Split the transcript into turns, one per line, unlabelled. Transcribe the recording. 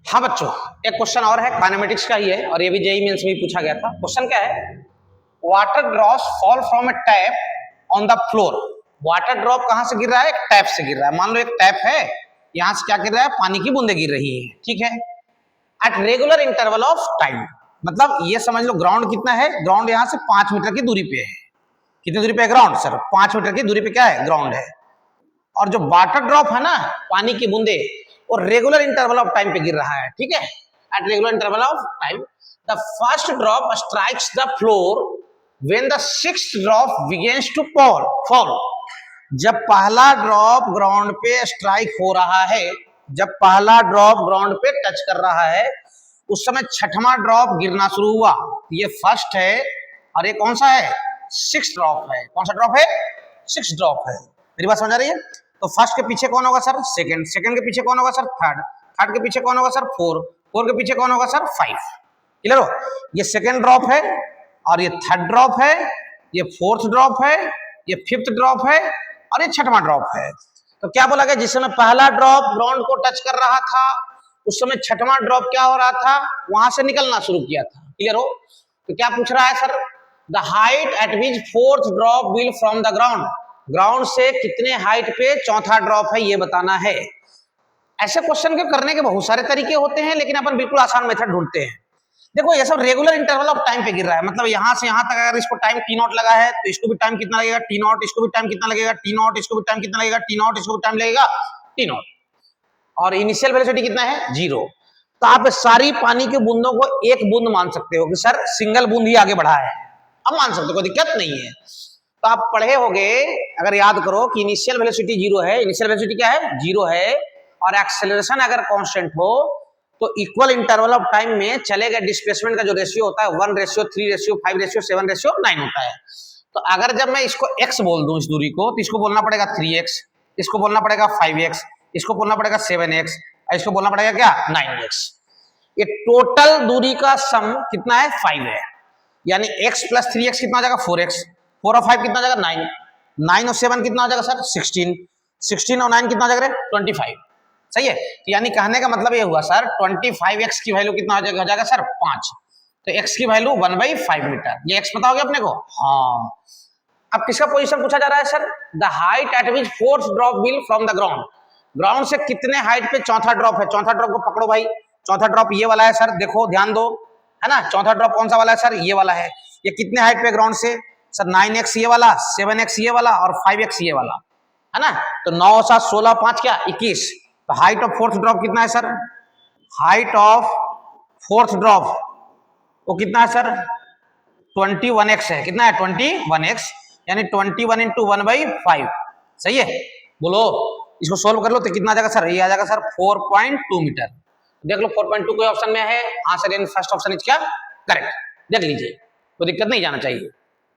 हाँ बच्चों, एक क्वेश्चन और है, काइनेमेटिक्स का ही है और ये भी जेईई मेंस में पूछा गया था। क्वेश्चन क्या है? Water drops fall from a tap on the floor. Water drop कहां से गिर रहा है? एक टैप से गिर रहा है। मान लो एक टैप है, यहां से क्या गिर रहा है? पानी की बूंदे गिर रही है, ठीक है, at regular interval of time. मतलब ये समझ लो ग्राउंड कितना है? ग्राउंड यहां से 5 मीटर की दूरी पे है। कितनी दूरी पे है ग्राउंड? सर 5 मीटर की दूरी पे क्या है? ग्राउंड है। और जो वाटर ड्रॉप है ना, पानी की बूंदे, और रेगुलर इंटरवल ऑफ टाइम पे गिर रहा है, ठीक है, at regular interval of time. The first drop strikes the floor when the sixth drop begins to fall. जब पहला ड्रॉप ग्राउंड पे स्ट्राइक हो रहा है, जब पहला ड्रॉप ग्राउंड पे टच कर रहा है, उस समय छठवां ड्रॉप गिरना शुरू हुआ। ये फर्स्ट है और ये कौन सा है? सिक्स्थ ड्रॉप है। कौन सा ड्रॉप है? सिक्स्थ ड्रॉप है। मेरी बात समझ आ रही है? तो फर्स्ट के पीछे कौन होगा सर? सेकंड। सेकंड के पीछे कौन होगा सर? थर्ड। थर्ड के पीछे कौन होगा सर? फोर। फोर के पीछे कौन होगा सर? 5। क्लियर हो? ये सेकंड ड्रॉप है और ये थर्ड ड्रॉप है, ये फोर्थ ड्रॉप है, ये फिफ्थ ड्रॉप है और ये छठवां ड्रॉप है। तो क्या बोला गया? जिस समय पहला ड्रॉप ग्राउंड को टच कर रहा था, उस समय छठवां ड्रॉप क्या हो रहा था? वहां से निकलना शुरू किया था। क्लियर हो? तो क्या पूछ रहा है sir? The height eight which fourth drop will from the ground. Ground से कितने हाइट पे चौथा ड्रॉप है, ये बताना है। ऐसे क्वेश्चन के करने के बहुत सारे तरीके होते हैं, लेकिन अपन बिल्कुल आसान मेथड ढूंढते हैं। देखो ये सब रेगुलर इंटरवल ऑफ टाइम पे गिर रहा है, मतलब यहां से यहां तक अगर इसको टाइम टी नॉट लगा है तो इसको भी टाइम कितना लगेगा? T not. इसको भी टाइम कितना लगेगा? T not. इसको भी टाइम कितना लगेगा? T not. इसको भी टाइम लगेगा टी नॉट। और इनिशियल वेलोसिटी कितना है? 0। तो आप सारी पानी की बूंदों को एक बूंद मान सकते हो कि सर सिंगल बूंद ही आगे बढ़ा है, अब मान सकते हो, कोई दिक्कत नहीं है। तो आप पढ़े होगे, अगर याद करो कि इनिशियल वेलोसिटी 0 है। इनिशियल वेलोसिटी क्या है? 0 है। और एक्सेलरेशन अगर कांस्टेंट हो तो इक्वल इंटरवल ऑफ टाइम में चले गए डिस्प्लेसमेंट का जो रेशियो होता है 1:3:5:7:9 होता है। तो अगर जब मैं इसको x बोल दूं, इस दूरी को, तो इसको बोलना पड़ेगा 3x, इसको बोलना पड़ेगा 5x, इसको बोलना पड़ेगा 7x, इसको बोलना पड़ेगा क्या? 9x। ये टोटल दूरी का सम कितना है? 5 है। यानी x + 3x कितना हो जाएगा? 4x। 4 और 5 कितना हो जाएगा? 9। 9 और 7 कितना हो जाएगा सर? 16। 16 और 9 कितना हो जाएगा? 25। सही है? तो यानी कहने का मतलब ये हुआ सर 25x की वैल्यू कितना हो जाएगा सर? 5। तो x की वैल्यू 1/5 मीटर। ये x पता हो गया अपने को? हाँ। अब किसका पोजीशन पूछा जा रहा है sir? The height eight which fourth drop will from the ground. Ground से कितने हाइट पे चौथा ड्रॉप है? चौथा ड्रॉप को पकड़ो भाई। चौथा ड्रॉप ये वाला है सर, देखो ध्यान दो, है ना? चौथा ड्रॉप कौन सा वाला है सर? ये वाला है। ये कितने हाइट पे ग्राउंड से? सर 9x ये वाला, 7x ये वाला और 5x ये वाला, है ना? तो 9 7 16 5 क्या? 21। तो हाइट ऑफ फोर्थ ड्रॉप कितना है sir? Height of fourth drop वो कितना है सर? 21x है। कितना है? 21x। यानी 21 × 1/5। सही है? बोलो, इसको सोल्व कर लो तो कितना आ जाएगा सर? ये आ जाएगा सर 4.2 मीटर। देख लो 4.2 कोई ऑप्शन में है? हाँ सर, फर्स्ट ऑप्शन इज क्या? करेक्ट। देख लीजिए, कोई दिक्कत नहीं, जाना चाहिए।